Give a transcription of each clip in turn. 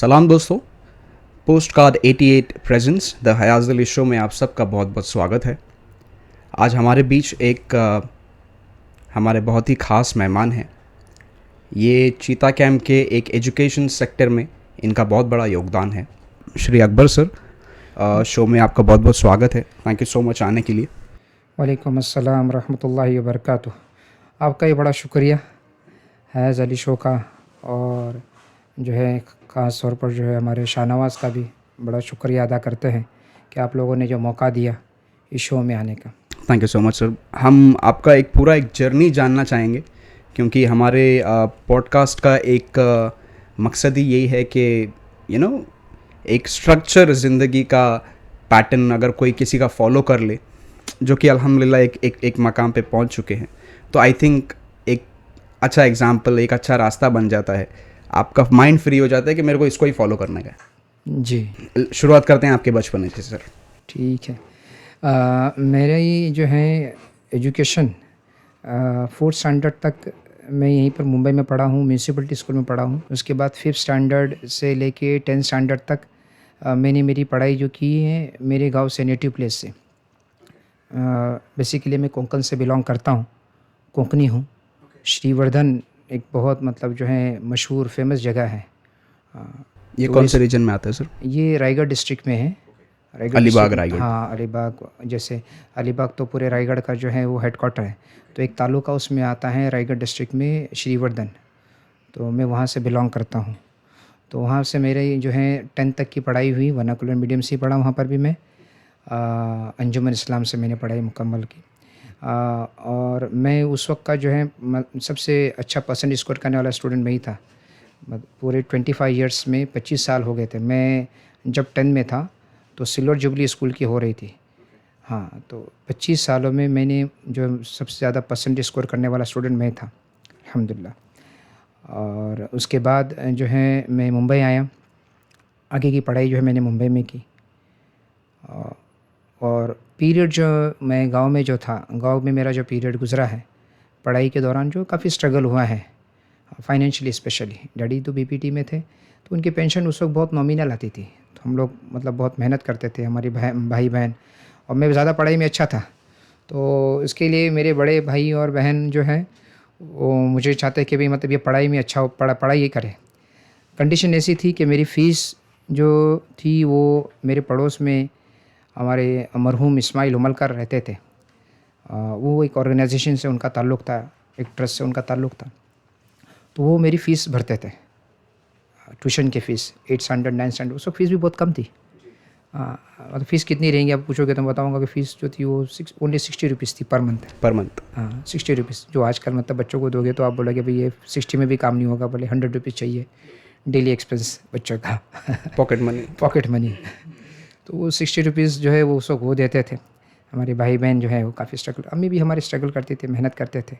सलाम दोस्तों, post card 88 presents the हयाज Ali show में आप सबका बहुत बहुत स्वागत है। आज हमारे बीच एक हमारे बहुत ही ख़ास मेहमान हैं। ये चीता कैंप के एक एजुकेशन सेक्टर में इनका बहुत बड़ा योगदान है। श्री अकबर सर, शो में आपका बहुत बहुत स्वागत है। थैंक यू सो मच आने के लिए। वालेकुम अस्सलाम रहमतुल्लाहि व बरकातुहू। आपका ही बड़ा शुक्रिया हैज़ अली शो का, और जो है ख़ास तौर पर जो है हमारे शाहनवाज़ का भी बड़ा शुक्रिया अदा करते हैं कि आप लोगों ने जो मौका दिया इस शो में आने का। Thank you so much sir. हम आपका एक पूरा जर्नी जानना चाहेंगे, क्योंकि हमारे पॉडकास्ट का एक मकसद ही यही है कि एक स्ट्रक्चर ज़िंदगी का पैटर्न अगर कोई किसी का फॉलो कर ले, जो कि अल्हम्दुलिल्लाह एक मकाम पे पहुंच चुके हैं, तो आई थिंक एक अच्छा एग्जाम्पल, एक अच्छा रास्ता बन जाता है। आपका माइंड फ्री हो जाता है कि मेरे को इसको ही फॉलो करने का है। जी, शुरुआत करते हैं आपके बचपन से सर। ठीक है। मेरा ही जो है एजुकेशन 4th स्टैंडर्ड तक मैं यहीं पर मुंबई में पढ़ा हूँ, म्यूनसिपलिटी स्कूल में पढ़ा हूँ। उसके बाद 5th स्टैंडर्ड से लेके 10th स्टैंडर्ड तक मैंने मेरी पढ़ाई जो की है मेरे गांव से, नेटिव प्लेस से। बेसिकली मैं कोंकण से बिलोंग करता हूँ, कोंकणी हूँ। श्रीवर्धन एक बहुत मतलब जो है मशहूर फेमस जगह है। ये कौन से रीजन में आता है सर? ये रायगढ़ डिस्ट्रिक्ट में है। अलीबाग, रायगढ़। हाँ, अलीबाग। जैसे अलीबाग तो पूरे रायगढ़ का जो है वो हेडक्वार्टर है, तो एक तालुका उसमें आता है रायगढ़ डिस्ट्रिक्ट में, श्रीवर्धन। तो मैं वहाँ से बिलोंग करता हूँ। तो वहाँ से मेरे जो है 10th तक की पढ़ाई हुई, वर्नाकुलर मीडियम से पढ़ा वहाँ पर भी मैं। अंजुमन इस्लाम से मैंने पढ़ाई मुकम्मल की। और मैं उस वक्त का जो है सबसे अच्छा परसेंट स्कोर करने वाला स्टूडेंट मैं ही था। पूरे 25 ईयर्स में 25 साल हो गए थे। मैं जब 10 में था तो सिल्वर जुबली स्कूल की हो रही थी। हाँ, तो 25 सालों में मैंने जो सबसे ज़्यादा परसेंट स्कोर करने वाला स्टूडेंट मैं था, अल्हम्दुलिल्लाह। और उसके बाद जो है मैं मुंबई आया। आगे की पढ़ाई जो है मैंने मुंबई में की। और पीरियड जो मैं गांव में जो था, गांव में मेरा जो पीरियड गुज़रा है पढ़ाई के दौरान, जो काफ़ी स्ट्रगल हुआ है फाइनेंशियली स्पेशली। डैडी तो बीपीटी में थे, तो उनकी पेंशन उस वक्त बहुत नॉमिनल आती थी। तो हम लोग मतलब बहुत मेहनत करते थे, हमारी भाई बहन, और मैं ज़्यादा पढ़ाई में अच्छा था। तो इसके लिए मेरे बड़े भाई और बहन जो हैं वो मुझे चाहते कि भाई मतलब ये पढ़ाई में अच्छा हो, पढ़ाई ही करे। कंडीशन ऐसी थी कि मेरी फ़ीस जो थी वो मेरे पड़ोस में हमारे मरहूम इस्माइल उमलकर रहते थे। वो एक ऑर्गेनाइजेशन से उनका ताल्लुक़ था, एक ट्रस्ट से उनका ताल्लुक़ था। तो वो मेरी फ़ीस भरते थे, ट्यूशन की fees 8th standard 9th standard. उस वक्त फ़ीस भी बहुत कम थी। मतलब फ़ीस कितनी रहेंगी आप पूछोगे तो मैं बताऊँगा कि फ़ीस जो थी वो ओनली 60 रुपीज़ थी पर मंथ। हाँ, 60 रुपीज़। जो आजकल मतलब बच्चों को दोगे तो आप बोलोगे भाई ये 60 में भी काम नहीं होगा, बोले 100 रुपीज़ चाहिए डेली एक्सपेंस बच्चों का। Pocket money. तो वो 60 रुपीज़ जो है वो उस वक्त वो देते थे। हमारे भाई बहन जो है वो काफ़ी स्ट्रगल, अम्मी भी हमारी स्ट्रगल करती थी, मेहनत करते थे।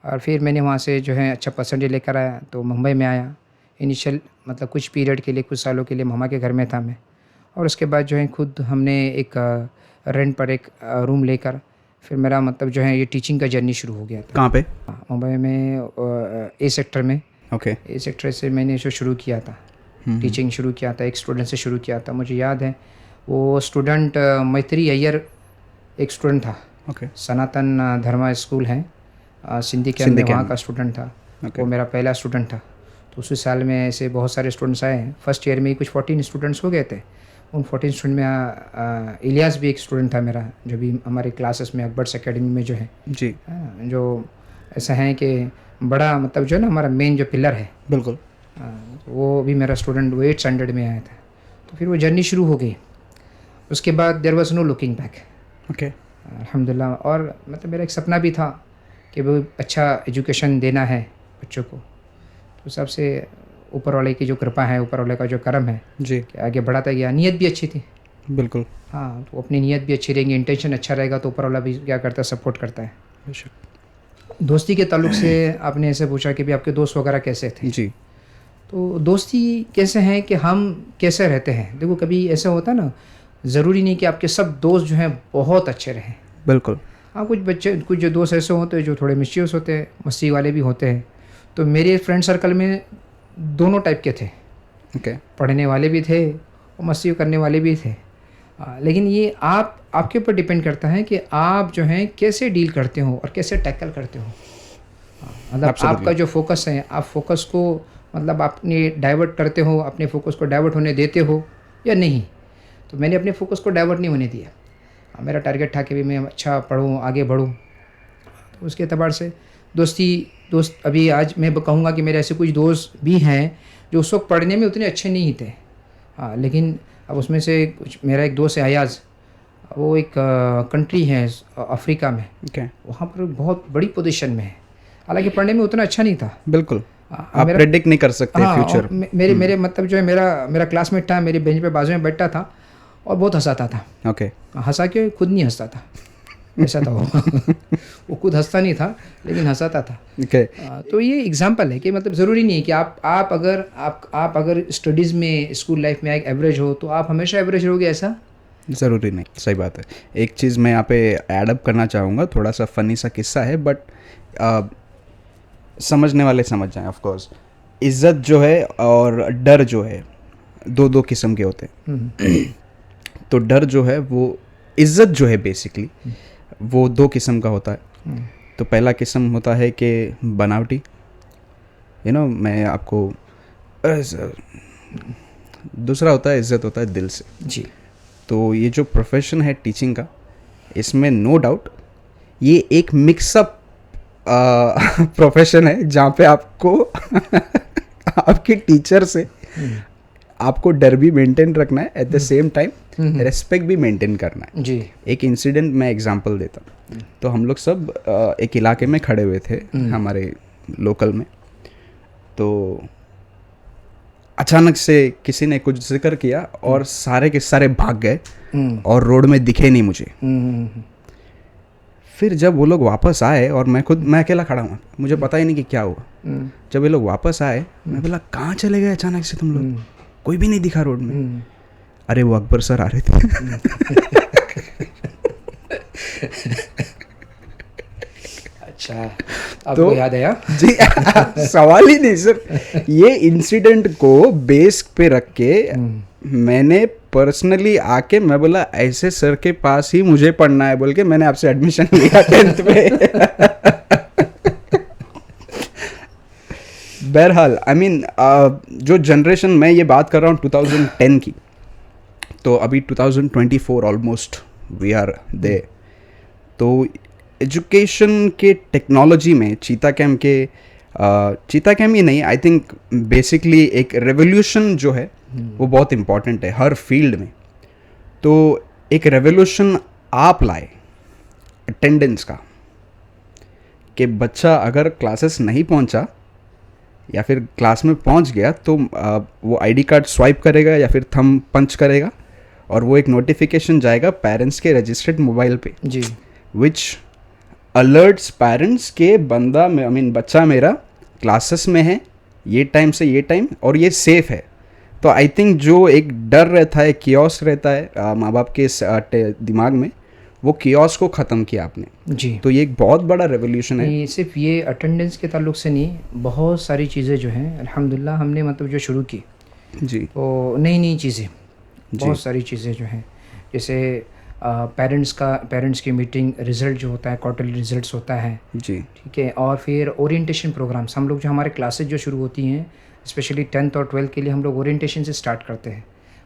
और फिर मैंने वहाँ से जो है अच्छा परसेंटेज लेकर आया, तो मुंबई में आया। इनिशियल मतलब कुछ पीरियड के लिए, कुछ सालों के लिए मामा के घर में था मैं। और उसके बाद जो है खुद हमने एक रेंट पर एक रूम लेकर फिर मेरा मतलब जो है ये टीचिंग का जर्नी शुरू हो गया था। कहाँ पे? मुंबई में ए सेक्टर में। ओके। ए सेक्टर से मैंने जो शुरू किया था, टीचिंग शुरू किया था, एक स्टूडेंट से शुरू किया था। मुझे याद है वो स्टूडेंट मैत्री अय्यर एक स्टूडेंट था। ओके। सनातन धर्मा स्कूल है सिंधी कैंप में, वहाँ का स्टूडेंट था। वो मेरा पहला स्टूडेंट था। तो उसी साल में ऐसे बहुत सारे स्टूडेंट्स आए हैं। फर्स्ट ईयर में ही कुछ 14 स्टूडेंट्स हो गए थे। उन 14 स्टूडेंट में इलियास भी एक स्टूडेंट था मेरा, जो भी हमारे क्लासेस में अकबर्स एकेडमी में जो है जी, जो ऐसा है कि बड़ा मतलब जो है ना हमारा मेन जो पिलर है, बिल्कुल। वो भी मेरा स्टूडेंट वो 8th स्टैंडर्ड में आया था। तो फिर वो जर्नी शुरू हो गई। उसके बाद there was no looking back. Okay. अल्हम्दुलिल्लाह। और मतलब मेरा एक सपना भी था कि वो अच्छा एजुकेशन देना है बच्चों को। तो सबसे ऊपर वाले की जो कृपा है, ऊपर वाले का जो करम है जी, कि आगे बढ़ाता गया। नीयत भी अच्छी थी, बिल्कुल। हाँ, तो अपनी नीयत भी अच्छी रहेगी, इंटेंशन अच्छा रहेगा तो ऊपर वाला भी क्या करता है, सपोर्ट करता है। बेशक। दोस्ती के ताल्लुक से आपने ऐसे पूछा कि भी आपके दोस्त वगैरह कैसे थे। जी, तो दोस्ती कैसे हैं कि हम कैसे रहते हैं। देखो कभी ऐसा होता है ना, ज़रूरी नहीं कि आपके सब दोस्त जो हैं बहुत अच्छे रहें। बिल्कुल। हाँ, कुछ जो दोस्त ऐसे होते हैं जो थोड़े मिस्चीवियस होते हैं, मस्ती वाले भी होते हैं। तो मेरे फ्रेंड सर्कल में दोनों टाइप के थे। ओके पढ़ने वाले भी थे और मस्ती करने वाले भी थे। लेकिन ये आपके ऊपर डिपेंड करता है कि आप जो हैं कैसे डील करते हो और कैसे टैकल करते हो। मतलब Absolutely. आपका जो फोकस है, आप फोकस को मतलब अपने डाइवर्ट करते हो, अपने फोकस को डाइवर्ट होने देते हो या नहीं। तो मैंने अपने फोकस को डाइवर्ट नहीं होने दिया। मेरा टारगेट था कि भी मैं अच्छा पढ़ूँ, आगे बढ़ूँ। तो उसके एतबार से दोस्त अभी आज मैं कहूँगा कि मेरे ऐसे कुछ दोस्त भी हैं जो उस वक्त पढ़ने में उतने अच्छे नहीं थे। लेकिन अब उसमें से कुछ, मेरा एक दोस्त है अयाज़, वो एक कंट्री है अफ्रीका में, ओके वहाँ पर बहुत बड़ी पोजीशन में है। हालांकि पढ़ने में उतना अच्छा नहीं था। बिल्कुल आप प्रेडिक्ट नहीं कर सकते हाँ, फ्यूचर। मेरे मतलब जो है मेरा क्लासमेट था, मेरे बेंच पे बाजू में बैठा था और बहुत हंसाता था। ओके हंसा के खुद नहीं हंसता था, ऐसा था वो। वो खुद हंसता नहीं था लेकिन हंसाता था। ओके तो ये एग्जांपल है कि मतलब ज़रूरी नहीं है कि आप अगर स्टडीज़ में स्कूल लाइफ में एक एवरेज हो तो आप हमेशा एवरेज रहोगे, ऐसा ज़रूरी नहीं। सही बात है। एक चीज़ मैं यहाँ पे ऐडअप करना चाहूँगा, थोड़ा सा फ़नी सा किस्सा है बट समझने वाले समझ जाएं। ऑफ कोर्स इज़्ज़त जो है और डर जो है दो किस्म के होते हैं। तो डर जो है वो, इज़्ज़त जो है बेसिकली वो दो किस्म का होता है। तो पहला किस्म होता है कि बनावटी, मैं आपको, दूसरा होता है इज़्ज़त होता है दिल से। जी। तो ये जो प्रोफेशन है टीचिंग का, इसमें नो डाउट ये एक मिक्सअप प्रोफेशन है जहाँ पे आपको आपके टीचर से आपको डर भी मेंटेन रखना है, at the same time respect भी मेंटेन करना है। जी। एक इंसिडेंट मैं एग्जांपल देता हूँ। तो हम लोग सब एक इलाके में खड़े हुए थे हमारे लोकल में। तो अचानक से किसी ने कुछ जिक्र किया और सारे के सारे भाग गए और रोड में दिखे नहीं मुझे। फिर जब वो लोग वापस आए और मैं अकेला खड़ा हुआ, मुझे पता ही नहीं कि क्या हुआ। जब ये लोग वापस आए, मैं बोला कहाँ चले गए अचानक से तुम लोग, कोई भी नहीं दिखा रोड में। अरे वो अकबर सर आ रहे थे। अच्छा, आपको याद आया? जी सवाल ही नहीं सर। ये इंसिडेंट को बेस पे रख के मैंने पर्सनली आके मैं बोला ऐसे सर के पास ही मुझे पढ़ना है बोल के मैंने आपसे एडमिशन लिया 10th पे। बहरहाल आई मीन जो जनरेशन, मैं ये बात कर रहा हूँ 2010 की, तो अभी 2024 ऑलमोस्ट वी आर देयर। तो एजुकेशन के टेक्नोलॉजी में चीता कैम्प ही नहीं, आई थिंक बेसिकली एक रेवोल्यूशन जो है वो बहुत इम्पॉर्टेंट है हर फील्ड में। तो एक रेवोल्यूशन आप लाए अटेंडेंस का, कि बच्चा अगर क्लासेस नहीं पहुंचा या फिर क्लास में पहुंच गया तो वो आईडी कार्ड स्वाइप करेगा या फिर थंब पंच करेगा और वो एक नोटिफिकेशन जाएगा पेरेंट्स के रजिस्टर्ड मोबाइल पे, जी, विच अलर्ट्स पेरेंट्स के बच्चा मेरा क्लासेस में है ये टाइम से ये टाइम और ये सेफ है। तो आई थिंक जो एक डर रहता है, कियोस रहता है माँ बाप के दिमाग में, वो कियोस को ख़त्म किया आपने। जी। तो ये एक बहुत बड़ा रेवोल्यूशन है। नहीं, सिर्फ ये अटेंडेंस के ताल्लुक से नहीं, बहुत सारी चीज़ें जो हैं अल्हम्दुलिल्लाह हमने मतलब जो शुरू की, जी, तो नई चीज़ें, बहुत सारी चीज़ें जो हैं, जैसे पेरेंट्स की मीटिंग, रिज़ल्ट जो होता है, क्वार्टरली रिजल्ट्स होता है, जी, ठीक है। और फिर ओरिएंटेशन प्रोग्राम्स, हम लोग जो हमारे क्लासेज जो शुरू होती हैं स्पेशली 10th और 12th के लिए हम लोग ओरिएंटेशन से स्टार्ट करते हैं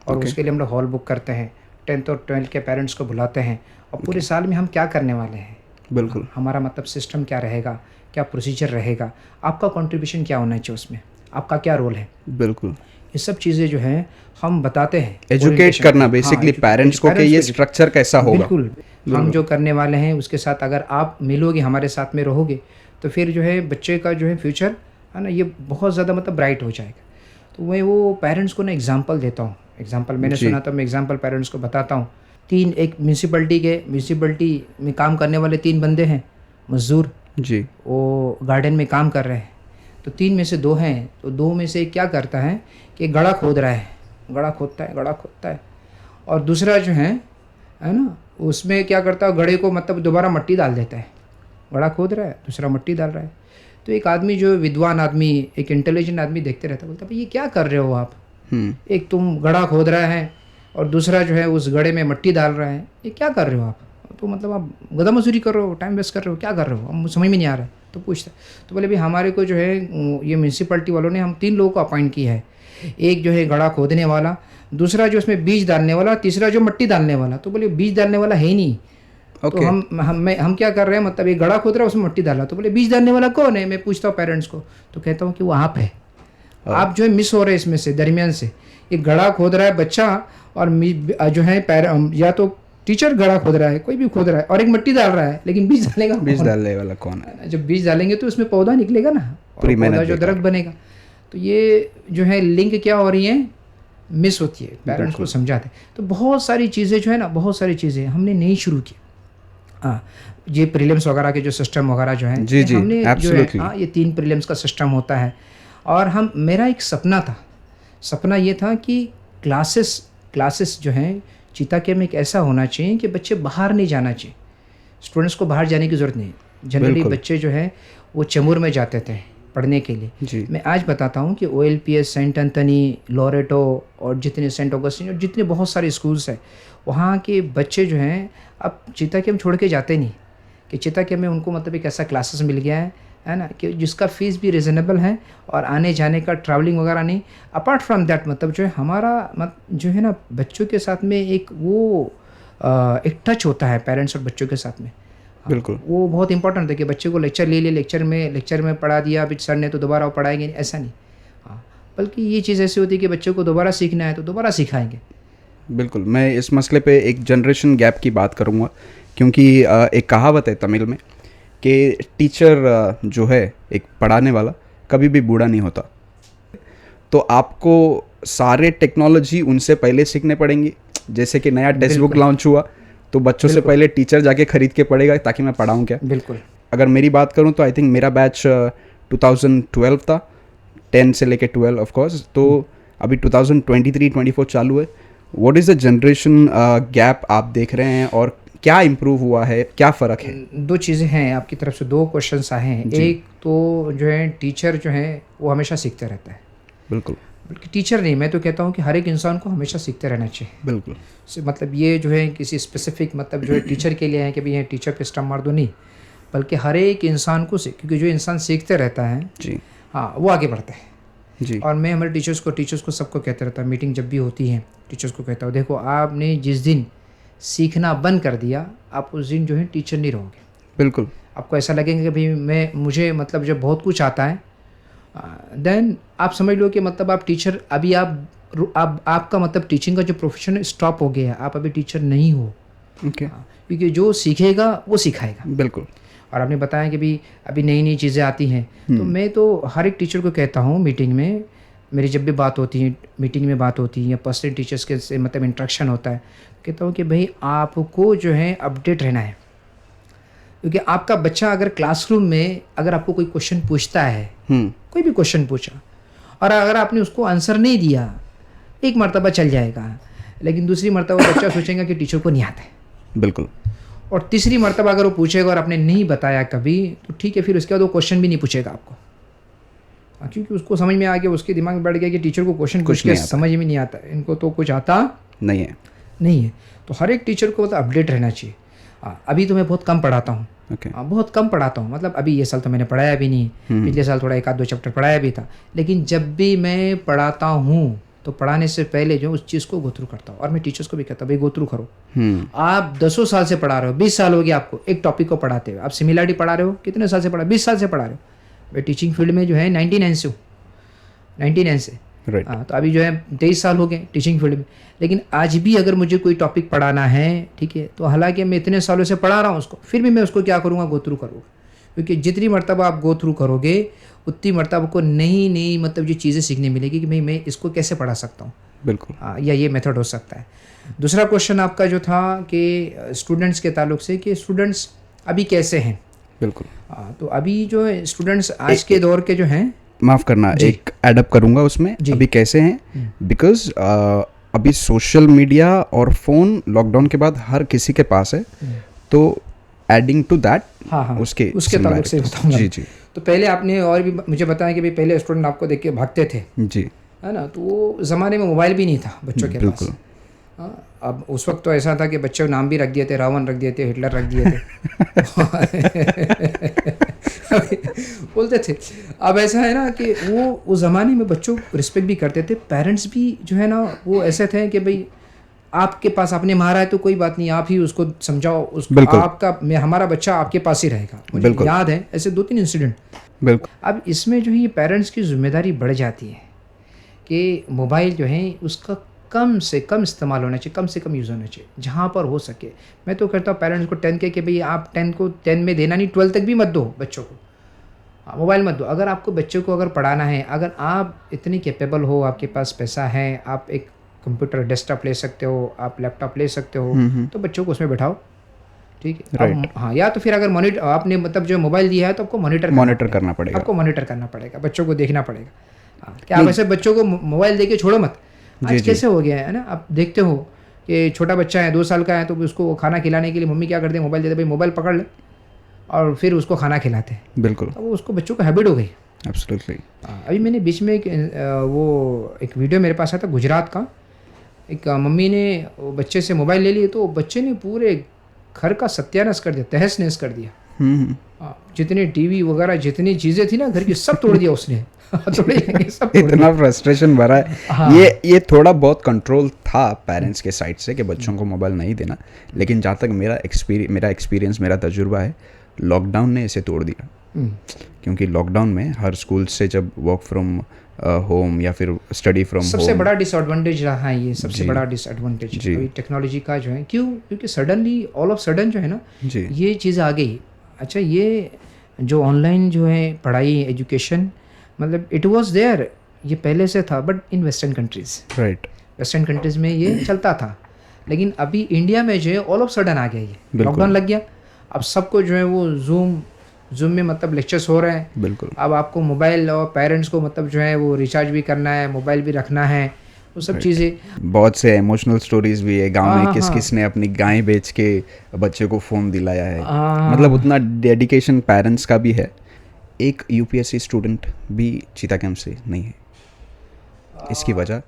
और उसके लिए हम लोग हॉल बुक करते हैं। 10th और 12th के पेरेंट्स को बुलाते हैं और पूरे साल में हम क्या करने वाले हैं, बिल्कुल हमारा मतलब सिस्टम क्या रहेगा, क्या प्रोसीजर रहेगा, आपका कंट्रीब्यूशन क्या होना चाहिए उसमें, आपका क्या रोल है, बिल्कुल ये सब चीज़ें जो हैं हम बताते हैं। एजुकेट करना बेसिकली पेरेंट्स को कि ये स्ट्रक्चर कैसा होगा। बिल्कुल, हम जो करने वाले हैं उसके साथ अगर आप मिलोगे, हमारे साथ में रहोगे, तो फिर जो है बच्चे का जो है फ्यूचर है ना, ये बहुत ज़्यादा मतलब ब्राइट हो जाएगा। तो मैं वो पेरेंट्स को ना एग्जांपल देता हूँ। एग्जांपल मैंने सुना था, मैं एग्जांपल पेरेंट्स को बताता हूँ। एक म्यूनसिपलिटी में काम करने वाले 3 बंदे हैं मजदूर, जी, वो गार्डन में काम कर रहे हैं। तो 3 में से 2 हैं, तो 2 में से क्या करता है कि गड़ा खोद रहा है, गड़ा खोदता है और दूसरा जो है ना, उसमें क्या करता है, गड़े को मतलब दोबारा मिट्टी डाल देता है। गड़ा खोद रहा है, दूसरा मिट्टी डाल रहा है। तो एक आदमी जो विद्वान आदमी, एक इंटेलिजेंट आदमी देखते रहता है, बोलता है भाई ये क्या कर रहे हो आप, एक तुम गड्ढा खोद रहा है और दूसरा जो है उस गड्ढे में मिट्टी डाल रहा है, ये क्या कर रहे हो आप? तो मतलब आप गधा मजदूरी कर रहे हो, टाइम वेस्ट कर रहे हो, क्या कर रहे हो? हम समझ में नहीं आ रहा है। तो पूछता तो बोले भाई हमारे को जो है ये म्यूनसिपैलिटी वालों ने हम 3 लोगों को अपॉइंट किया है, एक जो है गड्ढा खोदने वाला, दूसरा जो उसमें बीज डालने वाला, तीसरा जो मिट्टी डालने वाला। तो बोले बीज डालने वाला है ही नहीं। तो हम क्या कर रहे हैं, मतलब एक गड्ढा खोद रहा है उसमें मिट्टी डाला। तो बोले बीज डालने वाला कौन है? मैं पूछता हूँ पेरेंट्स को, तो कहता हूँ कि वो आप है। आप जो है मिस हो रहे हैं इसमें से, दरमियान से। एक गड्ढा खोद रहा है बच्चा और जो है या तो टीचर गड्ढा खोद रहा है, कोई भी खोद रहा है, और एक मिट्टी डाल रहा है, लेकिन बीज डालेगा बीज डालने वाला कौन है? जब बीज डालेंगे तो उसमें पौधा निकलेगा ना, और पौधा जो दरख्त बनेगा। तो ये जो है लिंक क्या हो रही है, मिस होती है, पेरेंट्स को समझाते। तो बहुत सारी चीज़ें जो है ना, बहुत सारी चीज़ें हमने नहीं शुरू की। हाँ, ये प्रीलिम्स वगैरह के जो सिस्टम वगैरह जो है, जी जी, हमने जो है, हाँ, ये 3 प्रीलिम्स का सिस्टम होता है। और मेरा एक सपना ये था कि क्लासेस जो हैं चीताके में एक ऐसा होना चाहिए कि बच्चे बाहर नहीं जाना चाहिए, स्टूडेंट्स को बाहर जाने की ज़रूरत नहीं है। जनरली बच्चे जो है वो चेंबूर में जाते थे पढ़ने के लिए। मैं आज बताता हूँ कि OLPS, सेंट एंथनी, लोरेटो और जितने सेंट ऑगस्टिन और जितने बहुत सारे स्कूल्स हैं, वहाँ के बच्चे जो हैं अब चीताके में छोड़ के जाते नहीं, कि चीताके में उनको मतलब एक ऐसा क्लासेस मिल गया है ना, कि जिसका फ़ीस भी रिजनेबल है और आने जाने का ट्रैवलिंग वगैरह नहीं। अपार्ट फ्रॉम दैट मतलब जो है हमारा जो है ना बच्चों के साथ में एक वो एक टच होता है पेरेंट्स और बच्चों के साथ में। बिल्कुल, वो बहुत इंपॉर्टेंट है कि बच्चे को लेक्चर ले लेक्चर में पढ़ा दिया, अभी सर ने तो दोबारा वो पढ़ाएंगे नहीं, ऐसा नहीं। हाँ, बल्कि ये चीज़ ऐसी होती है कि बच्चों को दोबारा सीखना है तो दोबारा सिखाएंगे। बिल्कुल, मैं इस मसले पे एक जनरेशन गैप की बात करूँगा, क्योंकि एक कहावत है तमिल में कि टीचर जो है एक पढ़ाने वाला कभी भी बूढ़ा नहीं होता। तो आपको सारे टेक्नोलॉजी उनसे पहले सीखने पड़ेंगे। जैसे कि नया टेक्स्ट बुक लॉन्च हुआ तो बच्चों से पहले टीचर जाके खरीद के पढ़ेगा ताकि मैं पढ़ाऊँ क्या। बिल्कुल, अगर मेरी बात करूँ तो आई थिंक मेरा बैच 2012 था, 10 से लेके 12 ऑफ कोर्स। तो अभी 2023-24 चालू है। What is the generation gap आप देख रहे हैं और क्या इम्प्रूव हुआ है, क्या फ़र्क है? 2 चीज़ें हैं आपकी तरफ से, 2 क्वेश्चंस आए हैं। एक तो जो है टीचर जो है वो हमेशा सीखते रहता है। बिल्कुल, बल्कि टीचर नहीं, मैं तो कहता हूँ कि हर एक इंसान को हमेशा सीखते रहना चाहिए। बिल्कुल, मतलब ये जो है किसी स्पेसिफिक मतलब जो है टीचर के लिए है कि भाई ये टीचर पे स्टम्प मार दो, नहीं, बल्कि हर एक इंसान को क्योंकि जो इंसान सीखते रहता है जी, हाँ, वो आगे बढ़ता है जी। और मैं हमारे टीचर्स को सबको कहते रहता हूँ, मीटिंग जब भी होती है टीचर्स को कहता हूँ, देखो आपने जिस दिन सीखना बंद कर दिया, आप उस दिन जो है टीचर नहीं रहोगे। बिल्कुल, आपको ऐसा लगेगा कि भाई मुझे मतलब जब बहुत कुछ आता है, देन आप समझ लो कि मतलब आप टीचर अभी आपका मतलब टीचिंग का जो प्रोफेशन स्टॉप हो गया है, आप अभी टीचर नहीं हो। ओके, क्योंकि जो सीखेगा वो सिखाएगा। बिल्कुल। और आपने बताया कि भी अभी नई नई चीज़ें आती हैं, तो मैं तो हर एक टीचर को कहता हूँ, मीटिंग में मेरी जब भी बात होती है, मीटिंग में बात होती है या पर्सनल टीचर्स के से मतलब इंट्रैक्शन होता है, कहता हूँ कि भाई आपको जो है अपडेट रहना है। क्योंकि आपका बच्चा अगर क्लासरूम में अगर आपको कोई क्वेश्चन पूछता है, कोई भी क्वेश्चन पूछा, और अगर आपने उसको आंसर नहीं दिया, एक मरतबा चल जाएगा, लेकिन दूसरी मरतबा बच्चा सोचेगा कि टीचर को नहीं आता है। बिल्कुल। और तीसरी मरतबा अगर वो पूछेगा और आपने नहीं बताया कभी, तो ठीक है, फिर उसके बाद वो क्वेश्चन भी नहीं पूछेगा आपको, क्योंकि उसको समझ में आ गया, उसके दिमाग में बैठ गया कि टीचर को क्वेश्चन पूछ के समझ में नहीं आता, इनको तो कुछ आता नहीं है। तो हर एक टीचर को मतलब अपडेट रहना चाहिए। अभी तो मैं बहुत कम पढ़ाता हूँ, बहुत कम पढ़ाता हूँ, मतलब अभी ये साल तो मैंने पढ़ाया भी नहीं, पिछले साल थोड़ा 1-2 चैप्टर पढ़ाया भी था, लेकिन जब भी मैं पढ़ाता हूँ तो पढ़ाने से पहले जो उस चीज़ को गो थ्रू करता हूँ। और मैं टीचर्स को भी कहता हूँ, भाई गो थ्रू करो। आप 10 साल से पढ़ा रहे हो, 20 साल हो गया आपको एक टॉपिक को पढ़ाते हुए, आप सिमिलरिटी पढ़ा रहे हो, कितने साल से पढ़ा? 20 साल से पढ़ा रहे हो। मैं टीचिंग फील्ड में जो है 99 से हूँ, 99 से। हाँ, तो अभी जो है 23 साल हो गए टीचिंग फील्ड में, लेकिन आज भी अगर मुझे कोई टॉपिक पढ़ाना है, ठीक है, तो हालांकि मैं इतने सालों से पढ़ा रहा हूँ उसको, फिर भी मैं उसको क्या करूँगा, गो थ्रू करूँगा। क्योंकि जितनी मरतबा आप गो थ्रू करोगे उतनी मरतबा को नई नई मतलब जो चीज़ें सीखने मिलेगी कि भाई मैं इसको कैसे पढ़ा सकता हूँ। बिल्कुल। या ये मेथड हो सकता है। दूसरा क्वेश्चन आपका जो था कि स्टूडेंट्स के ताल्लुक से, कि स्टूडेंट्स अभी कैसे हैं। बिल्कुल। तो अभी जो स्टूडेंट्स आज के दौर के जो हैं, माफ़ करना, एक एडअप करूँगा उसमें, अभी कैसे हैं, बिकॉज अभी सोशल मीडिया और फ़ोन लॉकडाउन के बाद हर किसी के पास है, तो एडिंग टू दैट उसके ताल्लुक से बताऊंगा। जी। तो पहले आपने और भी मुझे बताया कि भाई पहले स्टूडेंट आपको देख के भागते थे, जी, है ना। तो वो ज़माने में मोबाइल भी नहीं था बच्चों के पास। बिल्कुल। हाँ, अब उस वक्त तो ऐसा था कि बच्चे को नाम भी रख दिए थे, रावण रख दिए थे, हिटलर रख दिए थे बोलते थे। अब ऐसा है ना कि वो उस ज़माने में बच्चों को रिस्पेक्ट भी करते थे, पेरेंट्स भी जो है ना वो ऐसे थे कि भाई आपके पास आपने मारा है तो कोई बात नहीं, आप ही उसको समझाओ, उसको बिल्कुल। आपका हमारा बच्चा आपके पास ही रहेगा। मुझे बिल्कुल। याद है ऐसे 2-3 इंसिडेंट। बिल्कुल। अब इसमें जो है ये पेरेंट्स की जिम्मेदारी बढ़ जाती है कि मोबाइल जो है उसका कम से कम इस्तेमाल होना चाहिए, कम से कम यूज़ होना चाहिए जहाँ पर हो सके। मैं तो कहता हूँ पेरेंट्स को 10 के कि भाई आप 10 में देना नहीं, 12 तक भी मत दो बच्चों को, मोबाइल मत दो। अगर आपको बच्चों को अगर पढ़ाना है, अगर आप इतनी कैपेबल हो, आपके पास पैसा है, आप एक कंप्यूटर डेस्कटॉप ले सकते हो, आप लैपटॉप ले सकते हो, तो बच्चों को उसमें बैठाओ, ठीक है। राइट। हाँ, या तो फिर अगर मॉनिटर आपने मतलब जो मोबाइल दिया है तो आपको मॉनिटर करना पड़ेगा। आपको मॉनिटर करना पड़ेगा, बच्चों को देखना पड़ेगा। हाँ, क्या आप ऐसे बच्चों को मोबाइल दे के छोड़ो मत। आज कैसे हो गया है ना, आप देखते हो कि छोटा बच्चा है 2 साल का है तो उसको खाना खिलाने के लिए मम्मी क्या करते हैं, मोबाइल देते, भाई मोबाइल पकड़ ले और फिर उसको खाना खिलाते हैं। बिल्कुल। तो वो उसको बच्चों को हैबिट हो गई। एब्सोल्युटली। अभी मैंने बीच में वो एक वीडियो मेरे पास आया था गुजरात का। एक मम्मी ने बच्चे से मोबाइल ले लिए तो बच्चे ने पूरे घर का सत्यानाश कर दिया, तहस नहस कर दिया। जितने टीवी वगैरह जितनी चीज़ें थी ना घर की सब तोड़ दिया उसने सब इतना फ्रस्ट्रेशन भरा है। हाँ। ये थोड़ा बहुत कंट्रोल था पेरेंट्स के साइड से कि बच्चों को मोबाइल नहीं देना, लेकिन जहाँ तक मेरा एक्सपीरियंस मेरा तजुर्बा है, लॉकडाउन ने इसे तोड़ दिया। क्योंकि लॉकडाउन में हर स्कूल से जब वर्क फ्रॉम होम या फिर स्टडी फ्रॉम होम, सबसे बड़ा डिसएडवांटेज रहा है ये, सबसे बड़ा डिसएडवांटेज टेक्नोलॉजी का जो है। क्योंकि सडनली ऑल ऑफ सडन जो है ना ये चीज़ आ गई। अच्छा, ये जो ऑनलाइन जो है पढ़ाई एजुकेशन, मतलब इट वाज देयर, ये पहले से था, but in western countries. Right. Western countries में ये चलता था, लेकिन अभी इंडिया में जो है ऑल ऑफ सडन आ गया ये, लॉकडाउन लग गया। अब सबको जो है वो जूम में मतलब लेक्चर्स हो रहे हैं। बिल्कुल। अब आपको मोबाइल और पेरेंट्स को मतलब जो है वो रिचार्ज भी करना है, मोबाइल भी रखना है, वो सब चीज़ें। बहुत से इमोशनल स्टोरीज भी है गांव में, किस ने अपनी गाय बेच के बच्चे को फ़ोन दिलाया है। मतलब उतना डेडिकेशन पेरेंट्स का भी है। एक यूपीएससी स्टूडेंट भी चीता कैंप से नहीं है, इसकी वजह